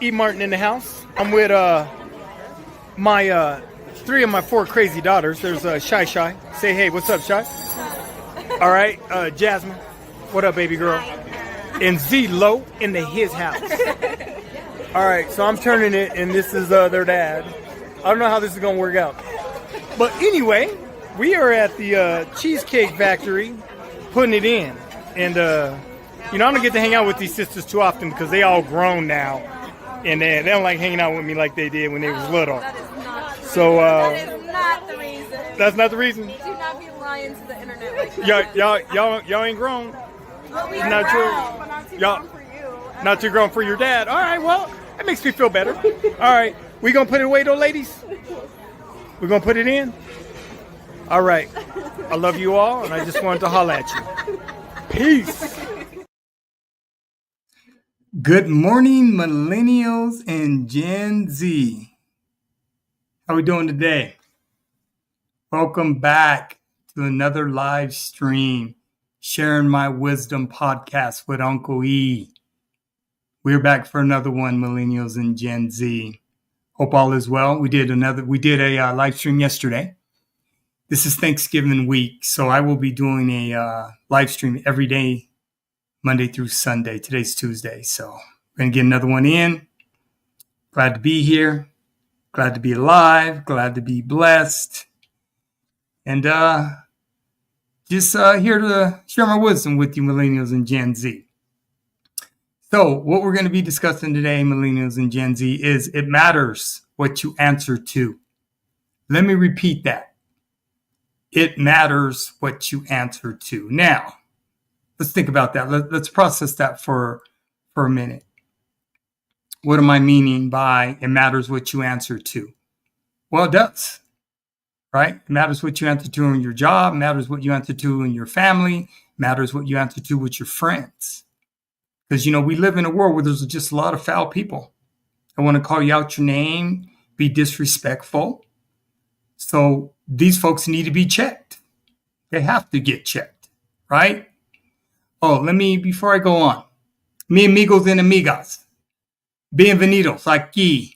E. Martin in the house. I'm with my 3 of my 4 crazy daughters. There's Shy. Say hey, what's up, Shy? All right, Jasmine. What up, baby girl? And Z Low in his house. All right, so I'm turning it, and this is their dad. I don't know how this is gonna work out, but anyway, we are at the Cheesecake Factory, putting it in, and I don't get to hang out with these sisters too often because they all grown now, and they don't like hanging out with me like they did when they was little. That is not true. So that is not the reason. That's not the reason. Do not be lying to the internet like that. Y'all ain't grown. Well, we It's are not true. grown, but not too Y'all- grown for you. Not too grown for your dad. All right, well, that makes me feel better. All right, we gonna put it away though, ladies? We're gonna put it in? All right. I love you all, and I just wanted to holler at you. Peace. Good morning, Millennials and Gen Z. How we doing today? Welcome back to another live stream, Sharing My Wisdom podcast with Uncle E. We're back for another one, Millennials and Gen Z. Hope all is well. We did a live stream yesterday. This is Thanksgiving week, so I will be doing a live stream every day, Monday through Sunday. Today's Tuesday, so we're going to get another one in. Glad to be here. Glad to be alive. Glad to be blessed. And just here to share my wisdom with you, Millennials and Gen Z. So what we're going to be discussing today, Millennials and Gen Z, is it matters what you answer to. Let me repeat that. It matters what you answer to. Now, let's think about that. Let's process that for a minute. What am I meaning by it matters what you answer to? Well, it does, right? It matters what you answer to in your job. It matters what you answer to in your family. It matters what you answer to with your friends. Because, we live in a world where there's just a lot of foul people. I want to call you out your name, be disrespectful. So these folks need to be checked. They have to get checked, right? Oh, before I go on, mi amigos and amigas, bienvenidos aquí.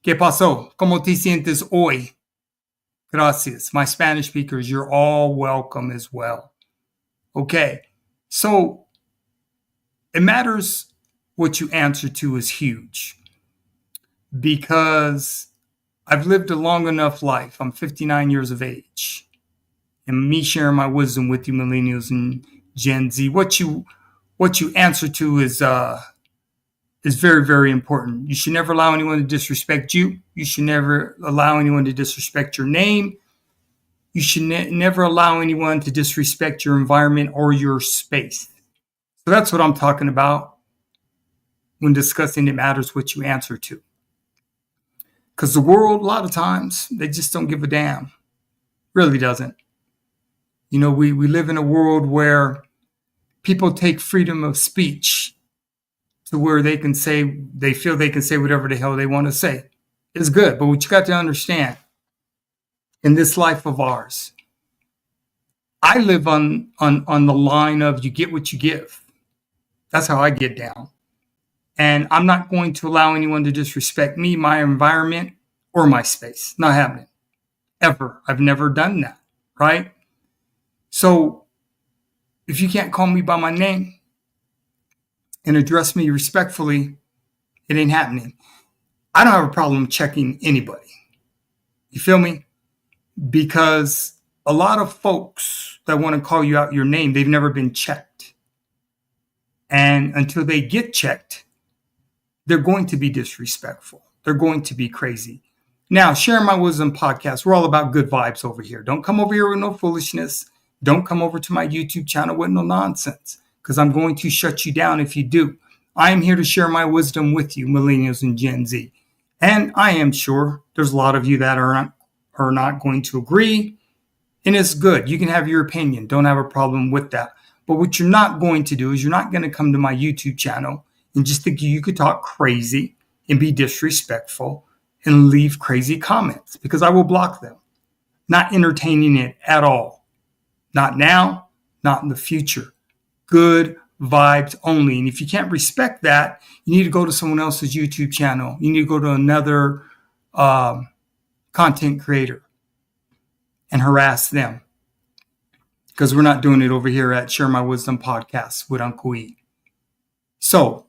¿Qué pasó? ¿Cómo te sientes hoy? Gracias. My Spanish speakers, you're all welcome as well. Okay, so it matters what you answer to is huge because I've lived a long enough life. I'm 59 years of age. And me sharing my wisdom with you, Millennials and Gen Z, what you answer to is very, very important. You should never allow anyone to disrespect you. You should never allow anyone to disrespect your name. You should never allow anyone to disrespect your environment or your space. So that's what I'm talking about when discussing it matters what you answer to. Because the world, a lot of times, they just don't give a damn. Really doesn't. We live in a world where people take freedom of speech to where they feel they can say whatever the hell they want to say. It's good, but what you got to understand, in this life of ours, I live on the line of you get what you give. That's how I get down. And I'm not going to allow anyone to disrespect me, my environment, or my space. Not happening. Ever. I've never done that. Right? So if you can't call me by my name and address me respectfully, it ain't happening. I don't have a problem checking anybody. You feel me? Because a lot of folks that want to call you out your name, they've never been checked. And until they get checked, they're going to be disrespectful. They're going to be crazy. Now, Sharing My Wisdom podcast, we're all about good vibes over here. Don't come over here with no foolishness. Don't come over to my YouTube channel with no nonsense, because I'm going to shut you down if you do. I am here to share my wisdom with you, Millennials and Gen Z. And I am sure there's a lot of you that are not going to agree. And it's good. You can have your opinion. Don't have a problem with that. But what you're not going to do is you're not going to come to my YouTube channel and just think you could talk crazy and be disrespectful and leave crazy comments, because I will block them. Not entertaining it at all. Not now, not in the future. Good vibes only. And if you can't respect that, you need to go to someone else's YouTube channel. You need to go to another content creator and harass them, because we're not doing it over here at Share My Wisdom Podcast with Uncle E. So,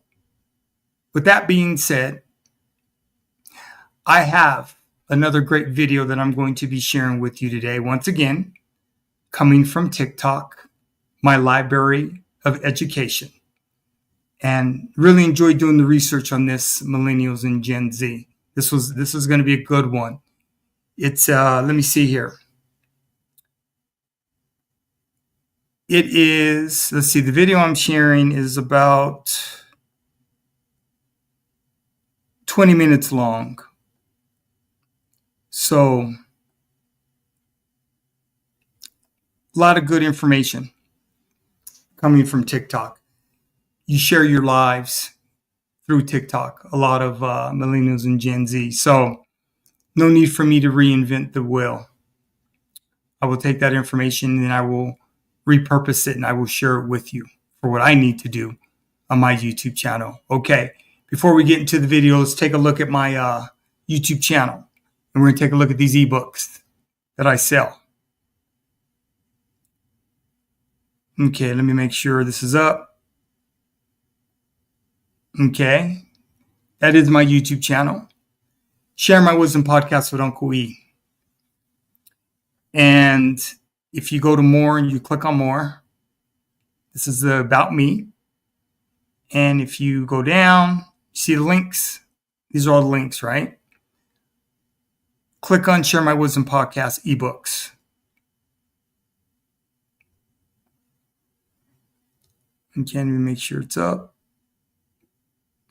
with that being said, I have another great video that I'm going to be sharing with you today. Once again, coming from TikTok, my library of education. And really enjoyed doing the research on this, Millennials and Gen Z. This is going to be a good one. It's let me see here. It is, let's see, the video I'm sharing is about 20 minutes long. So, a lot of good information coming from TikTok. You share your lives through TikTok, a lot of Millennials and Gen Z. So, no need for me to reinvent the wheel. I will take that information and I will repurpose it and I will share it with you for what I need to do on my YouTube channel. Okay, before we get into the video, let's take a look at my YouTube channel. And we're going to take a look at these ebooks that I sell. Okay, let me make sure this is up. Okay, that is my YouTube channel. Share My Wisdom Podcast with Uncle E. And if you go to more and you click on more, this is the About Me. And if you go down, see the links. These are all the links, right? Click on Share My Wisdom Podcast ebooks. Okay, let me make sure it's up.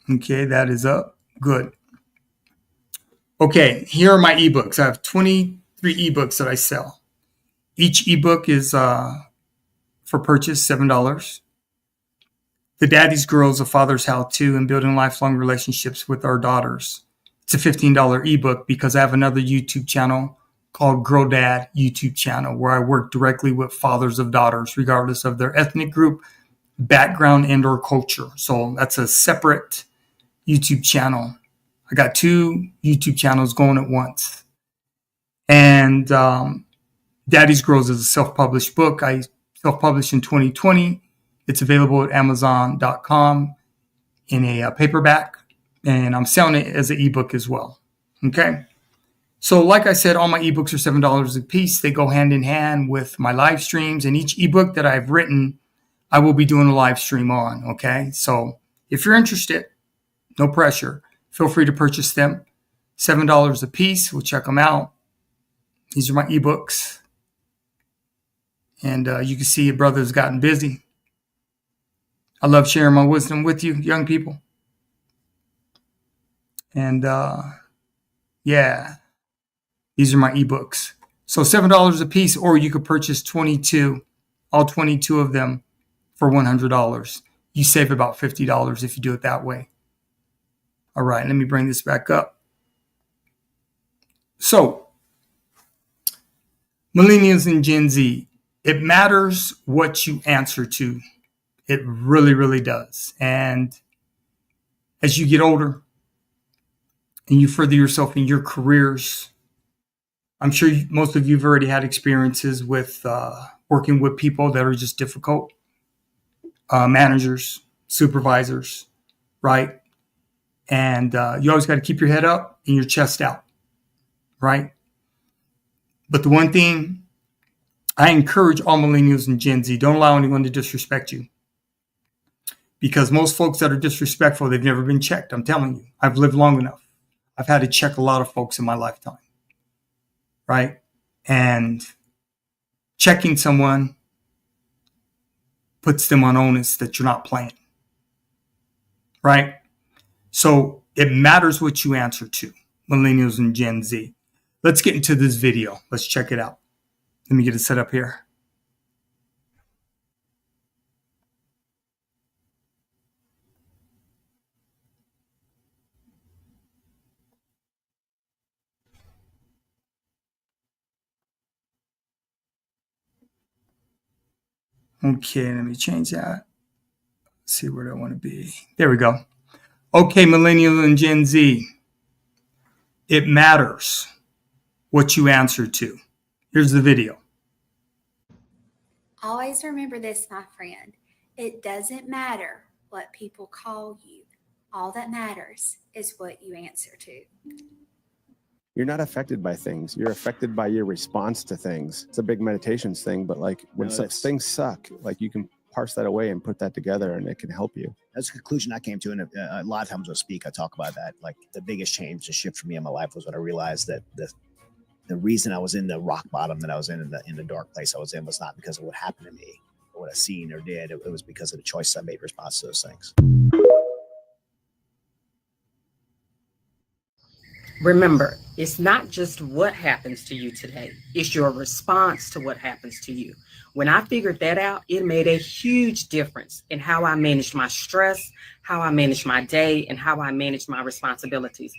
Okay, that is up. Good. Okay, here are my ebooks. I have 23 ebooks that I sell. Each ebook is for purchase $7. The Daddy's Girls, A Father's How To, and Building Lifelong Relationships with Our Daughters. It's a $15 ebook because I have another YouTube channel called Girl Dad YouTube channel where I work directly with fathers of daughters, regardless of their ethnic group, background, and or culture. So that's a separate YouTube channel. I got 2 YouTube channels going at once. And Daddy's Girls is a self-published book. I self-published in 2020. It's available at Amazon.com in a paperback, and I'm selling it as an ebook as well. Okay. So like I said, all my ebooks are $7 a piece. They go hand in hand with my live streams, and each ebook that I've written, I will be doing a live stream on. Okay. So if you're interested, no pressure. Feel free to purchase them. $7 a piece. We'll check them out. These are my ebooks. And you can see your brother's gotten busy. I love sharing my wisdom with you, young people. And yeah, these are my ebooks. So $7 a piece, or you could purchase 22, all 22 of them for $100. You save about $50 if you do it that way. All right, let me bring this back up. So, Millennials and Gen Z, it matters what you answer to. It really, really does. And as you get older and you further yourself in your careers, I'm sure most of you have already had experiences with working with people that are just difficult, managers, supervisors, right? And you always got to keep your head up and your chest out, right? But the one thing I encourage all Millennials and Gen Z, don't allow anyone to disrespect you. Because most folks that are disrespectful, they've never been checked. I'm telling you, I've lived long enough. I've had to check a lot of folks in my lifetime, right? And checking someone puts them on onus that you're not playing, right? So it matters what you answer to, Millennials and Gen Z. Let's get into this video. Let's check it out. Let me get it set up here. Okay, let me change that. see where do I want to be. There we go. Okay, Millennial and Gen Z. It matters what you answer to. Here's the video. Always remember this, my friend. It doesn't matter what people call you. All that matters is what you answer to. You're not affected by things. You're affected by your response to things. It's a big meditations thing, but like when things suck, like you can parse that away and put that together and it can help you. That's the conclusion I came to. And a lot of times when I speak, I talk about that. Like the biggest change, the shift for me in my life was when I realized that the reason I was in the rock bottom that I was in the dark place I was in was not because of what happened to me or what I seen or did. It was because of the choices I made in response to those things. Remember, it's not just what happens to you today, it's your response to what happens to you. When I figured that out, it made a huge difference in how I managed my stress, how I managed my day, and how I managed my responsibilities.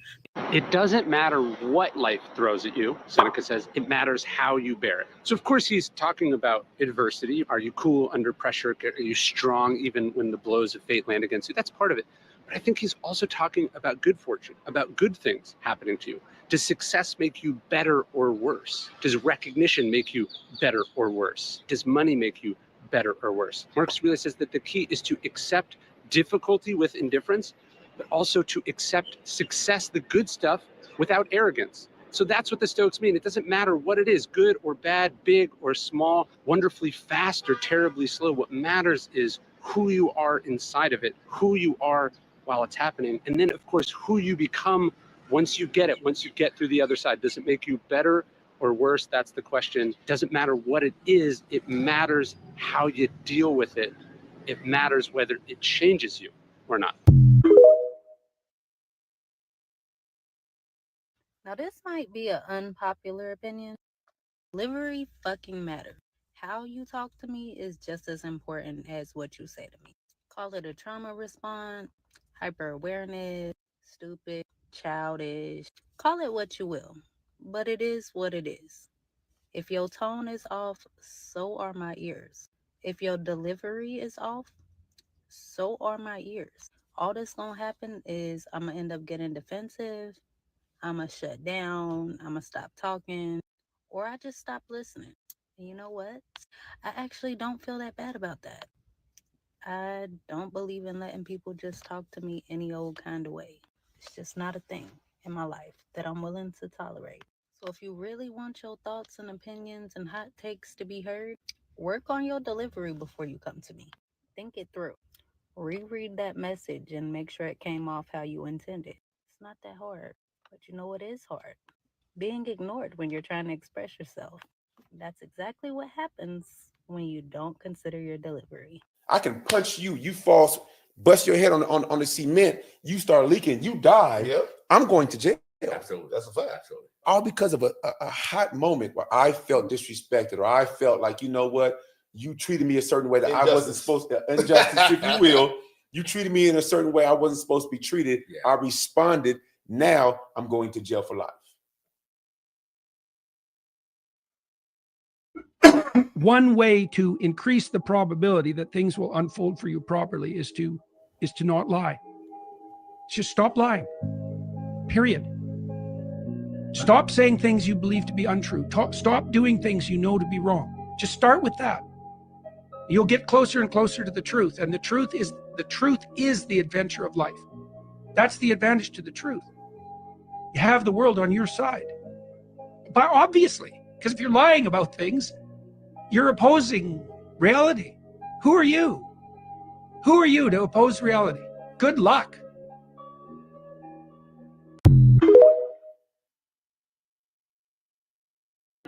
It doesn't matter what life throws at you, Seneca says, it matters how you bear it. So of course he's talking about adversity. Are you cool under pressure? Are you strong even when the blows of fate land against you? That's part of it. But I think he's also talking about good fortune, about good things happening to you. Does success make you better or worse? Does recognition make you better or worse? Does money make you better or worse? Marcus Aurelius says that the key is to accept difficulty with indifference, but also to accept success, the good stuff, without arrogance. So that's what the Stoics mean. It doesn't matter what it is, good or bad, big or small, wonderfully fast or terribly slow. What matters is who you are inside of it, who you are while it's happening, and then of course who you become once you get it, once you get through the other side. Does it make you better or worse? That's the question. Doesn't matter what it is, it matters how you deal with it. It matters whether it changes you or not. Now this might be an unpopular opinion. Delivery fucking matters. How you talk to me is just as important as what you say to me. Call it a trauma response, hyper awareness, stupid, childish. Call it what you will, but it is what it is. If your tone is off, so are my ears. If your delivery is off, so are my ears. All that's gonna happen is I'm gonna end up getting defensive, I'm gonna shut down, I'm gonna stop talking, or I just stop listening. And you know what? I actually don't feel that bad about that. I don't believe in letting people just talk to me any old kind of way. It's just not a thing in my life that I'm willing to tolerate. So if you really want your thoughts and opinions and hot takes to be heard, work on your delivery before you come to me. Think it through. Reread that message and make sure it came off how you intended. It's not that hard, but you know what is hard? Being ignored when you're trying to express yourself. That's exactly what happens when you don't consider your delivery. I can punch you, you fall, bust your head on the cement, you start leaking, you die. Yep. I'm going to jail. Absolutely. That's a fact. Absolutely. All because of a hot moment where I felt disrespected, or I felt like, you know what, you treated me a certain way that injustice. I wasn't supposed to, injustice, if you will. You treated me in a certain way I wasn't supposed to be treated. Yeah. I responded. Now I'm going to jail for life. One way to increase the probability that things will unfold for you properly is to not lie. Just stop lying. Period. Stop saying things you believe to be untrue. Stop doing things you know to be wrong. Just start with that. You'll get closer and closer to the truth. And the truth is the adventure of life. That's the advantage to the truth. You have the world on your side. But obviously, because if you're lying about things, you're opposing reality. Who are you? Who are you to oppose reality? Good luck.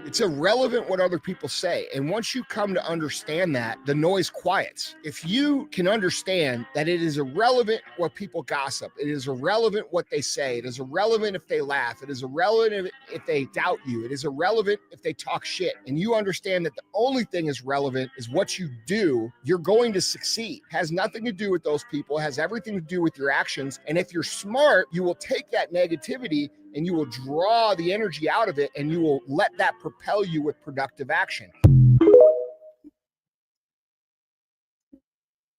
It's irrelevant what other people say. And once you come to understand that, the noise quiets. If you can understand that it is irrelevant what people gossip, it is irrelevant what they say, it is irrelevant if they laugh, it is irrelevant if they doubt you, it is irrelevant if they talk shit, and you understand that the only thing is relevant is what you do, you're going to succeed. It has nothing to do with those people, it has everything to do with your actions. And if you're smart, you will take that negativity and you will draw the energy out of it, and you will let that propel you with productive action.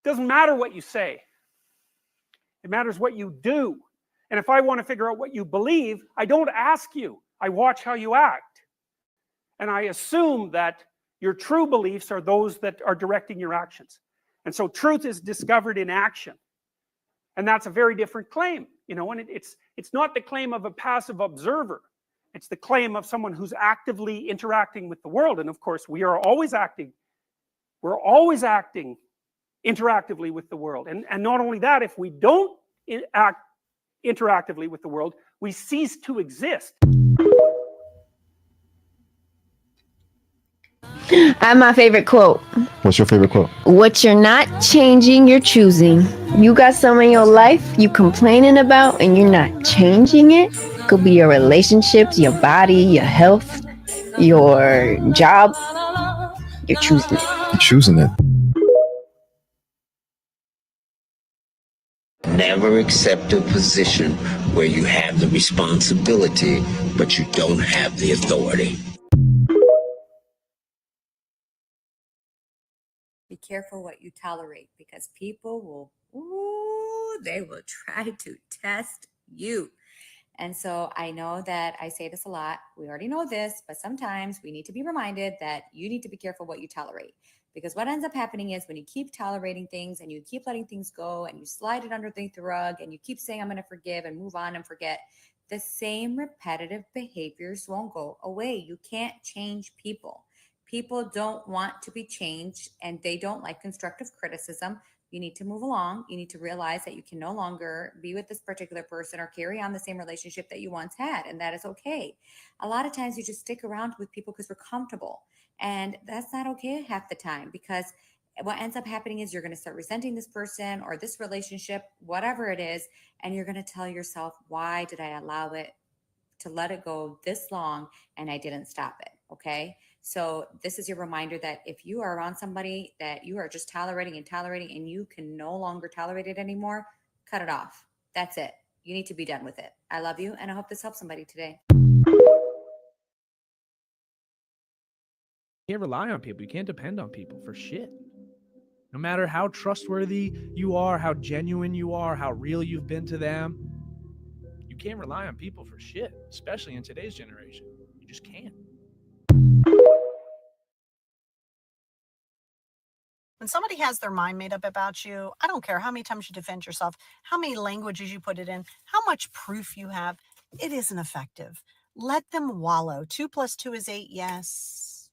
Doesn't matter what you say. It matters what you do. And if I want to figure out what you believe, I don't ask you. I watch how you act. And I assume that your true beliefs are those that are directing your actions. And so truth is discovered in action. And that's a very different claim, you know, and it's not the claim of a passive observer. It's the claim of someone who's actively interacting with the world. And of course, we are always acting. We're always acting interactively with the world. And not only that, if we don't act interactively with the world, we cease to exist. I have my favorite quote. What's your favorite quote? What you're not changing, you're choosing. You got some in your life you complaining about and you're not changing it. Could be your relationships, your body, your health, your job. You're choosing it. You're choosing it. Never accept a position where you have the responsibility, but you don't have the authority. Be careful what you tolerate, because people they will try to test you. And so I know that I say this a lot. We already know this, but sometimes we need to be reminded that you need to be careful what you tolerate. Because what ends up happening is when you keep tolerating things and you keep letting things go and you slide it underneath the rug and you keep saying, I'm going to forgive and move on and forget, the same repetitive behaviors won't go away. You can't change people. People don't want to be changed and they don't like constructive criticism. You need to move along. You need to realize that you can no longer be with this particular person or carry on the same relationship that you once had, and that is okay. A lot of times you just stick around with people because we're comfortable, and that's not okay half the time, because what ends up happening is you're going to start resenting this person or this relationship, whatever it is, and you're going to tell yourself, why did I allow it to let it go this long and I didn't stop it? Okay. So this is your reminder that if you are around somebody that you are just tolerating and you can no longer tolerate it anymore, cut it off. That's it. You need to be done with it. I love you, and I hope this helps somebody today. You can't rely on people. You can't depend on people for shit. No matter how trustworthy you are, how genuine you are, how real you've been to them, you can't rely on people for shit, especially in today's generation. You just can't. When somebody has their mind made up about you, I don't care how many times you defend yourself, how many languages you put it in, how much proof you have, it isn't effective. Let them wallow. 2 + 2 is 8. Yes.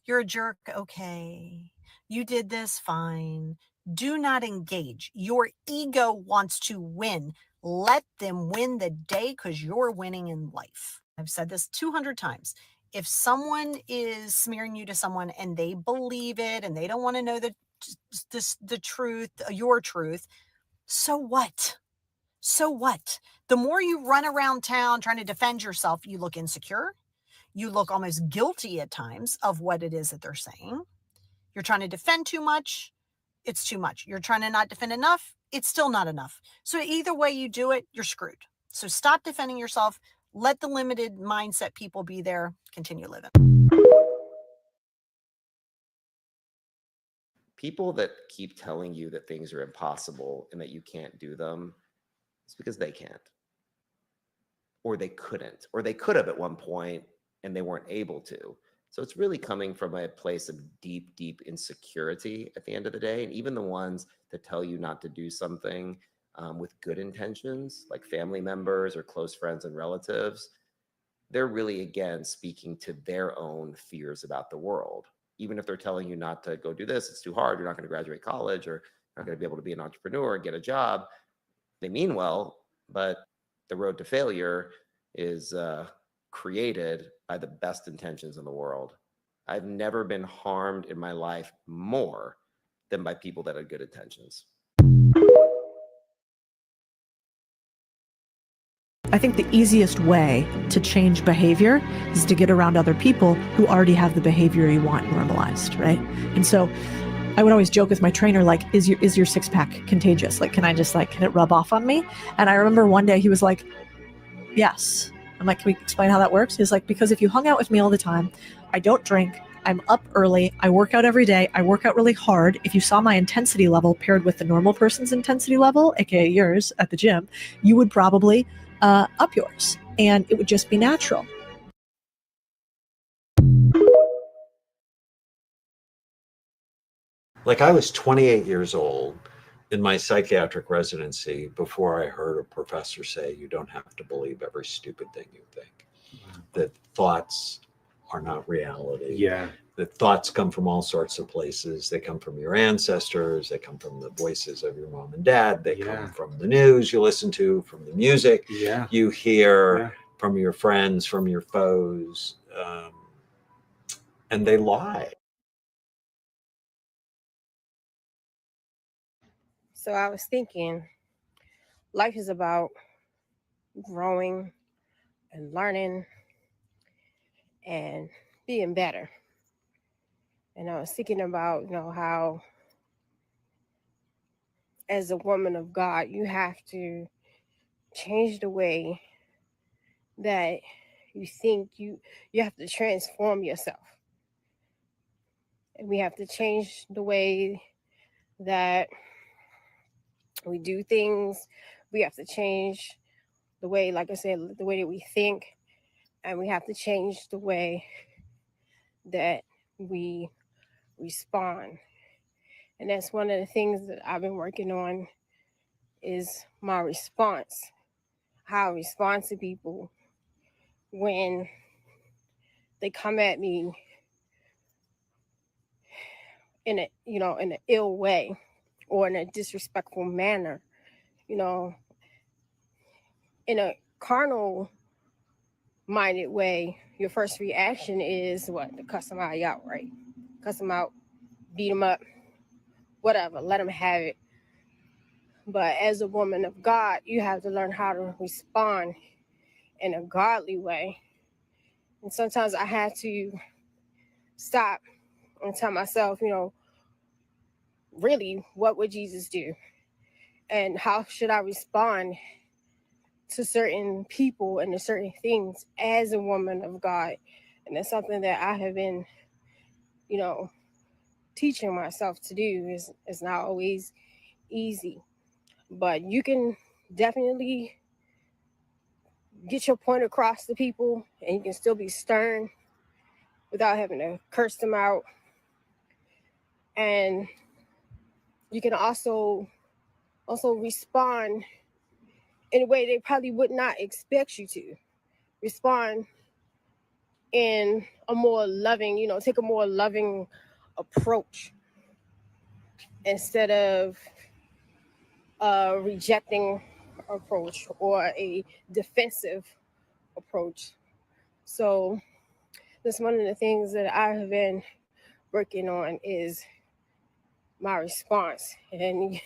You're a jerk. Okay. You did this. Fine. Do not engage. Your ego wants to win. Let them win the day, because you're winning in life. I've said this 200 times. If someone is smearing you to someone and they believe it and they don't want to know the truth, your truth, so what? So what? The more you run around town trying to defend yourself, you look insecure. You look almost guilty at times of what it is that they're saying. You're trying to defend too much. It's too much. You're trying to not defend enough. It's still not enough. So either way you do it, you're screwed. So stop defending yourself. Let the limited mindset people be there. Continue living. People that keep telling you that things are impossible and that you can't do them, it's because they can't. Or they couldn't. Or they could have at one point and they weren't able to. So it's really coming from a place of deep, deep insecurity at the end of the day. And even the ones that tell you not to do something with good intentions, like family members or close friends and relatives, they're really, again, speaking to their own fears about the world. Even if they're telling you not to go do this, it's too hard, you're not going to graduate college, or you're not going to be able to be an entrepreneur and get a job. They mean well, but the road to failure is created by the best intentions in the world. I've never been harmed in my life more than by people that had good intentions. I think the easiest way to change behavior is to get around other people who already have the behavior you want normalized, right? And so I would always joke with my trainer, like, is your six-pack contagious? Like, can it rub off on me? And I remember one day he was like, yes. I'm like, can we explain how that works? He's like, because if you hung out with me all the time, I don't drink, I'm up early. I work out every day. I work out really hard. If you saw my intensity level paired with the normal person's intensity level, aka yours at the gym, you would probably up yours, and it would just be natural. Like, I was 28 years old in my psychiatric residency before I heard a professor say, you don't have to believe every stupid thing you think. That thoughts are not reality. Yeah. That thoughts come from all sorts of places. They come from your ancestors. They come from the voices of your mom and dad. They come from the news you listen to, from the music you hear, from your friends, from your foes. And they lie. So I was thinking, life is about growing and learning and being better. And I was thinking about, how as a woman of God, you have to change the way that you think. You have to transform yourself. And we have to change the way that we do things. We have to change the way, like I said, the way that we think. And we have to change the way that we respond. And that's one of the things that I've been working on, is my response, how I respond to people when they come at me in an ill way or in a disrespectful manner. In a carnal minded way, your first reaction is what? To cuss somebody out, right? Cuss them out, beat them up, whatever, let them have it. But as a woman of God, you have to learn how to respond in a godly way. And sometimes I have to stop and tell myself, really, what would Jesus do? And how should I respond to certain people and to certain things as a woman of God? And that's something that I have been, teaching myself to do. Is not always easy, but you can definitely get your point across to people, and you can still be stern without having to curse them out. And you can also respond in a way they probably would not expect you to respond, in a more loving, take a more loving approach instead of a rejecting approach or a defensive approach. So that's one of the things that I have been working on, is my response. And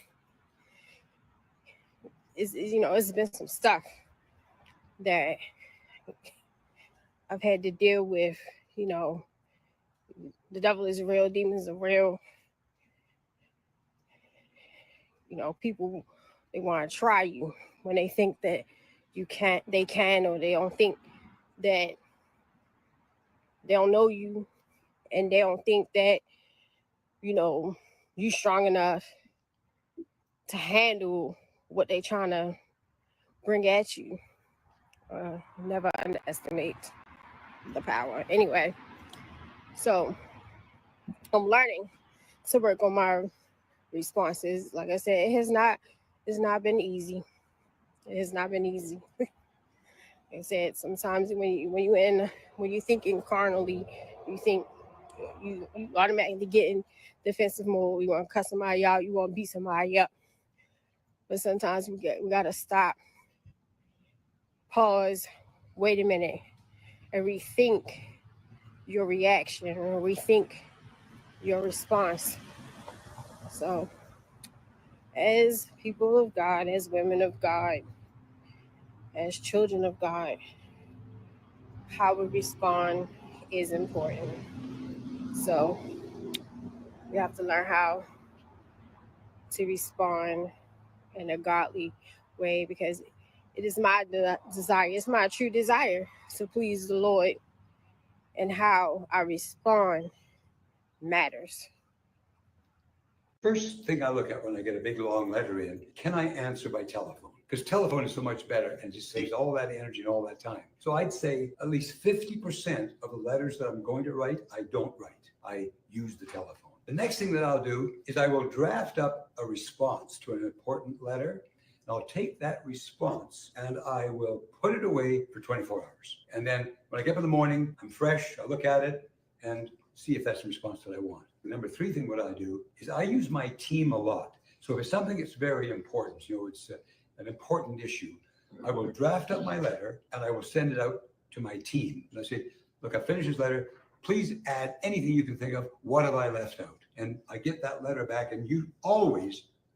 it's been some stuff that I've had to deal with. The devil is real, demons are real. People, they want to try you when they think that they can, or they don't think that they don't know you, and they don't think that, you strong enough to handle what they trying to bring at you. Never underestimate the power. Anyway, so I'm learning to work on my responses. Like I said, it's not been easy. It has not been easy. Like I said, sometimes when you're thinking carnally, you automatically get in defensive mode. You want to cuss somebody out, you want to beat somebody up. But sometimes we gotta stop, pause, wait a minute, and rethink your reaction, or rethink your response. So, as people of God, as women of God, as children of God, how we respond is important. So, we have to learn how to respond in a godly way, because it is my desire, it's my true desire to please the Lord and how I respond matters. First thing I look at when I get a big long letter in, can I answer by telephone? Because telephone is so much better and just saves all that energy and all that time. So I'd say at least 50% of the letters that I'm going to write, I don't write. I use the telephone. The next thing that I'll do is I will draft up a response to an important letter. I'll take that response and I will put it away for 24 hours. And then when I get up in the morning, I'm fresh, I look at it and see if that's the response that I want. The number 3 thing what I do is I use my team a lot. So if it's something that's very important, it's an important issue, I will draft up my letter and I will send it out to my team. And I say, look, I finished this letter. Please add anything you can think of. What have I left out? And I get that letter back and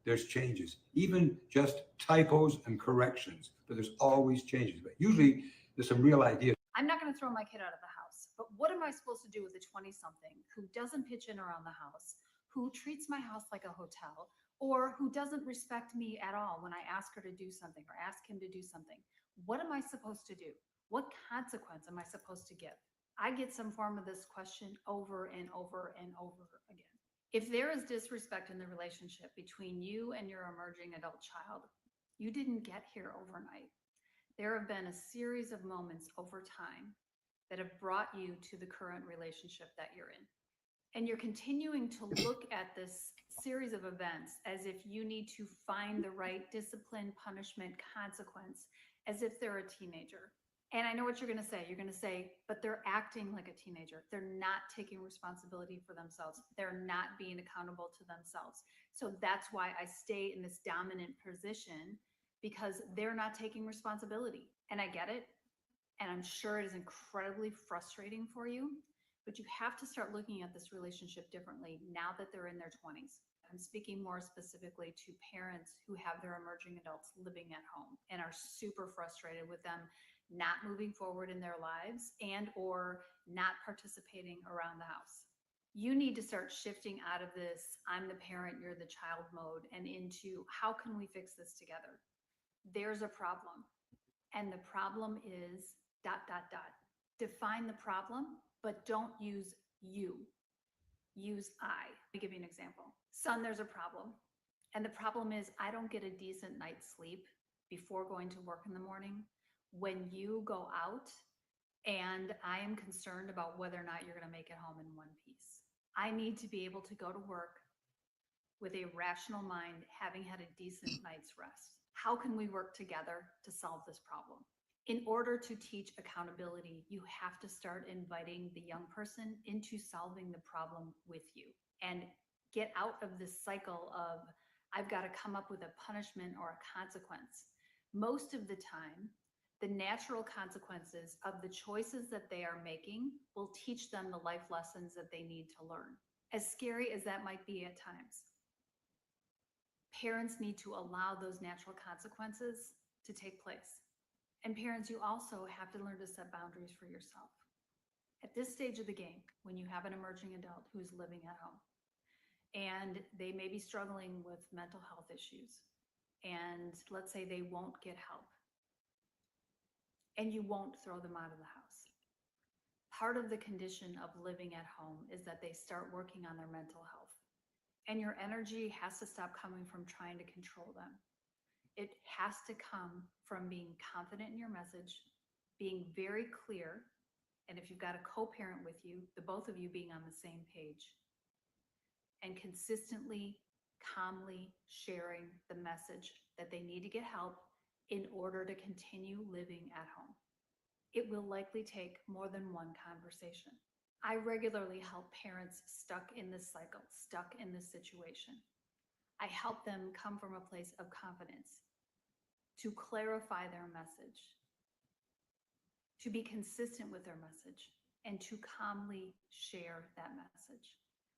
there's changes, even just typos and corrections, but there's always changes. But usually there's some real ideas. I'm not going to throw my kid out of the house, but what am I supposed to do with a 20-something who doesn't pitch in around the house, who treats my house like a hotel, or who doesn't respect me at all when I ask her to do something or ask him to do something? What am I supposed to do? What consequence am I supposed to give? I get some form of this question over and over and over again. If there is disrespect in the relationship between you and your emerging adult child, you didn't get here overnight. There have been a series of moments over time that have brought you to the current relationship that you're in. And you're continuing to look at this series of events as if you need to find the right discipline, punishment, consequence, as if they're a teenager. And I know what you're going to say. You're going to say, but they're acting like a teenager. They're not taking responsibility for themselves. They're not being accountable to themselves. So that's why I stay in this dominant position, because they're not taking responsibility. And I get it. And I'm sure it is incredibly frustrating for you, but you have to start looking at this relationship differently now that they're in their 20s. I'm speaking more specifically to parents who have their emerging adults living at home and are super frustrated with them not moving forward in their lives and or not participating around the house. You need to start shifting out of this I'm the parent, you're the child mode and into how can we fix this together? There's a problem. And the problem is ... Define the problem, but don't use you. Use I. Let me give you an example. Son, there's a problem. And the problem is I don't get a decent night's sleep before going to work in the morning. When you go out, and I am concerned about whether or not you're going to make it home in one piece. I need to be able to go to work with a rational mind, having had a decent night's rest. How can we work together to solve this problem? In order to teach accountability, you have to start inviting the young person into solving the problem with you and get out of this cycle of, I've got to come up with a punishment or a consequence. Most of the time, the natural consequences of the choices that they are making will teach them the life lessons that they need to learn. As scary as that might be at times, parents need to allow those natural consequences to take place. And parents, you also have to learn to set boundaries for yourself. At this stage of the game, when you have an emerging adult who's living at home, and they may be struggling with mental health issues, and let's say they won't get help, and you won't throw them out of the house. Part of the condition of living at home is that they start working on their mental health. And your energy has to stop coming from trying to control them. It has to come from being confident in your message, being very clear, and if you've got a co-parent with you, the both of you being on the same page, and consistently, calmly sharing the message that they need to get help in order to continue living at home. It will likely take more than one conversation. I regularly help parents stuck in this cycle, stuck in this situation. I help them come from a place of confidence, to clarify their message, to be consistent with their message, and to calmly share that message.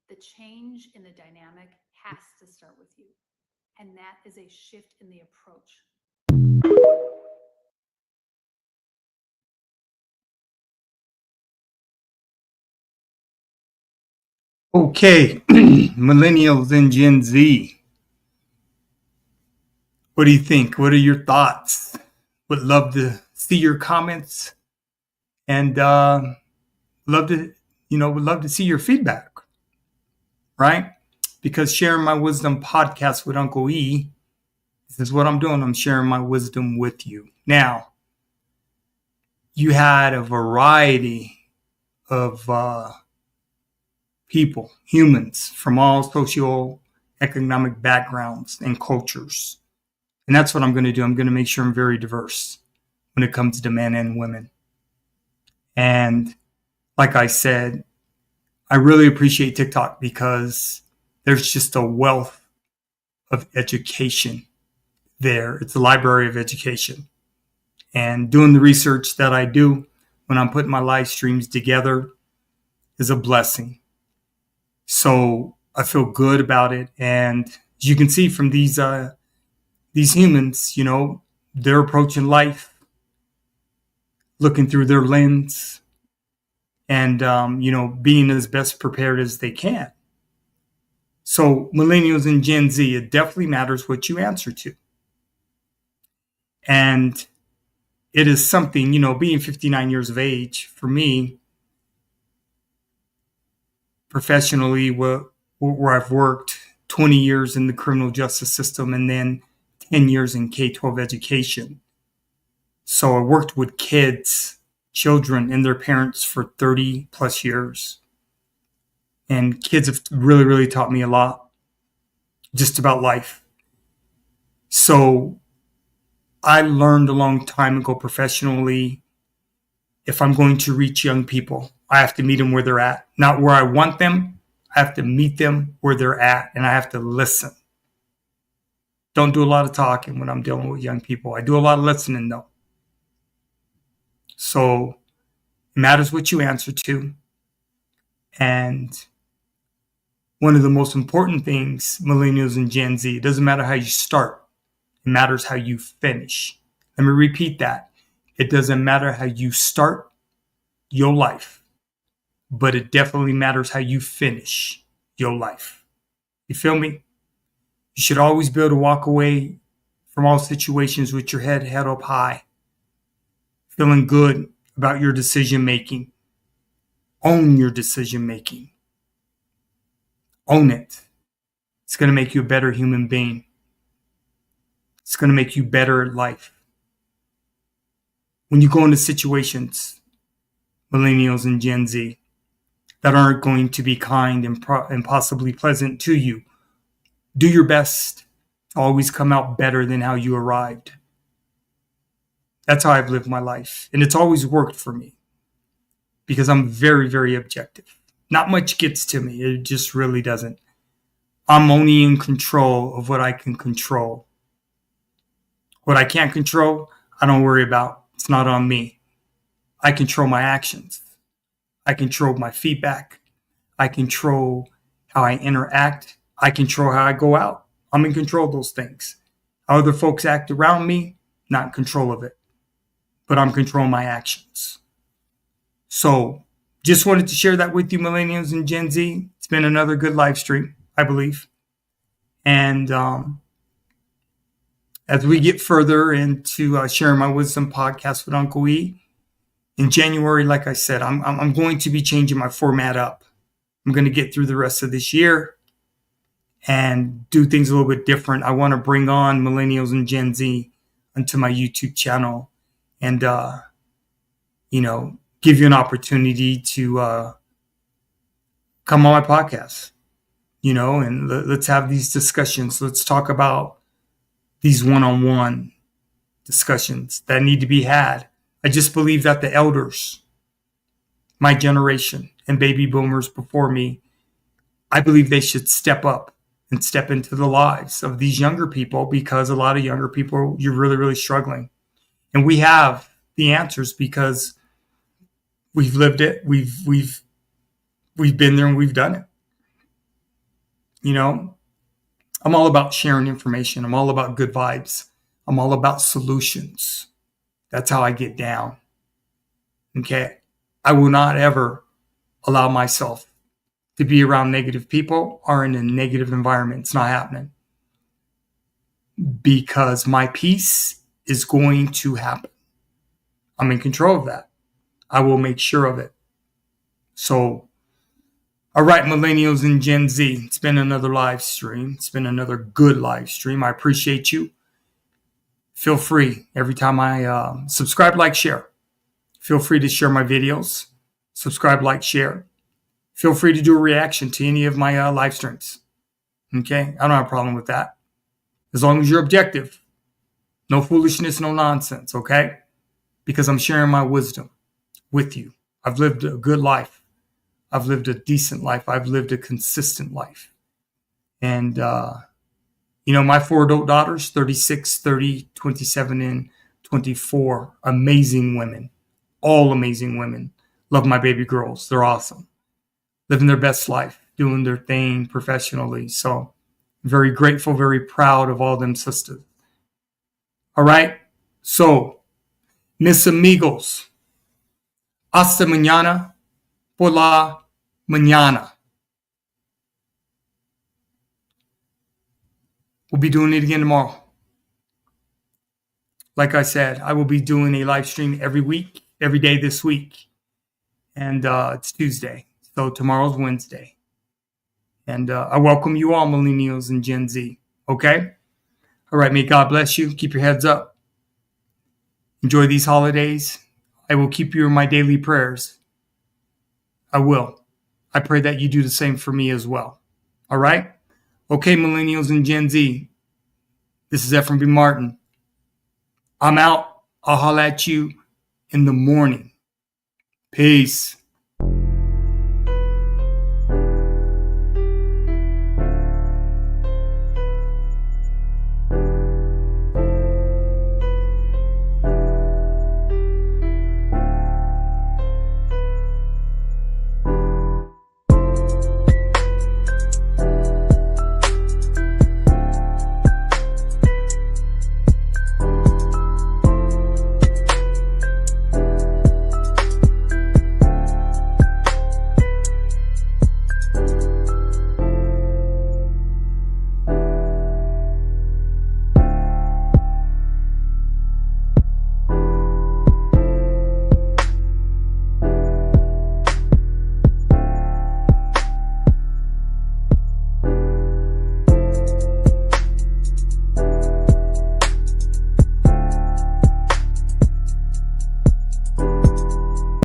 The change in the dynamic has to start with you, and that is a shift in the approach. Okay, Millennials and Gen Z. What do you think? What are your thoughts? Would love to see your comments, and would love to see your feedback. right? Because sharing my wisdom podcast with Uncle E, this is what I'm doing. I'm sharing my wisdom with you. Now, you had a variety of people, humans from all socioeconomic backgrounds and cultures. And that's what I'm going to do. I'm going to make sure I'm very diverse when it comes to men and women. And like I said, I really appreciate TikTok because there's just a wealth of education there. It's a library of education. And doing the research that I do when I'm putting my live streams together is a blessing. So I feel good about it. And as you can see from these humans, you know, they're approaching life, looking through their lens, and, you know, being as best prepared as they can. So millennials and Gen Z, it definitely matters what you answer to. And it is something, you know, being 59 years of age, for me, professionally, where I've worked 20 years in the criminal justice system and then 10 years in K-12 education. So I worked with children and their parents for 30 plus years. And kids have really, really taught me a lot just about life. So I learned a long time ago professionally, if I'm going to reach young people, I have to meet them where they're at, not where I want them. I have to meet them where they're at, and I have to listen. Don't do a lot of talking when I'm dealing with young people. I do a lot of listening, though. So it matters what you answer to. And one of the most important things, millennials and Gen Z, it doesn't matter how you start. It matters how you finish. Let me repeat that. It doesn't matter how you start your life, but it definitely matters how you finish your life. You feel me? You should always be able to walk away from all situations with your head up high, feeling good about your decision making. Own your decision making. Own it. It's going to make you a better human being. It's going to make you better at life. When you go into situations, millennials and Gen Z, that aren't going to be kind and possibly pleasant to you, do your best to always come out better than how you arrived. That's how I've lived my life. And it's always worked for me because I'm very, very objective. Not much gets to me. It just really doesn't. I'm only in control of what I can control. What I can't control, I don't worry about. It's not on me. I control my actions. I control my feedback. I control how I interact. I control how I go out. I'm in control of those things. How other folks act around me, not in control of it. But I'm controlling my actions. So just wanted to share that with you, millennials and Gen Z. It's been another good live stream, I believe. And as we get further into sharing my wisdom podcast with Uncle E, in January, like I said, I'm going to be changing my format up. I'm going to get through the rest of this year and do things a little bit different. I want to bring on millennials and Gen Z onto my YouTube channel and, you know, give you an opportunity to come on my podcast, you know, and let's have these discussions. Let's talk about these one-on-one discussions that need to be had. I just believe that the elders, my generation and baby boomers before me, I believe they should step up and step into the lives of these younger people because a lot of younger people, you're really, really struggling. And we have the answers because we've lived it. We've been there and we've done it. You know, I'm all about sharing information. I'm all about good vibes. I'm all about solutions. That's how I get down. Okay. I will not ever allow myself to be around negative people or in a negative environment. It's not happening. Because my peace is going to happen. I'm in control of that. I will make sure of it. So, All right, Millennials and Gen Z, it's been another live stream. It's been another good live stream. I appreciate you. Feel free every time I subscribe, like, share. Feel free to share my videos. Subscribe, like, share. Feel free to do a reaction to any of my live streams. Okay? I don't have a problem with that. As long as you're objective. No foolishness, no nonsense, okay? Because I'm sharing my wisdom with you. I've lived a good life. I've lived a decent life. I've lived a consistent life. And, my 4 adult daughters, 36, 30, 27, and 24, amazing women. All amazing women. Love my baby girls. They're awesome. Living their best life, doing their thing professionally. So very grateful, very proud of all them sisters. All right. So, mis amigos, hasta mañana por la mañana. We'll be doing it again tomorrow. Like I said, I will be doing a live stream every week, every day this week. And it's Tuesday. So tomorrow's Wednesday. And I welcome you all, Millennials and Gen Z. Okay? All right, may God bless you. Keep your heads up. Enjoy these holidays. I will keep you in my daily prayers. I will. I pray that you do the same for me as well. All right? Okay, Millennials and Gen Z. This is Ephraim B. Martin. I'm out. I'll holler at you in the morning. Peace.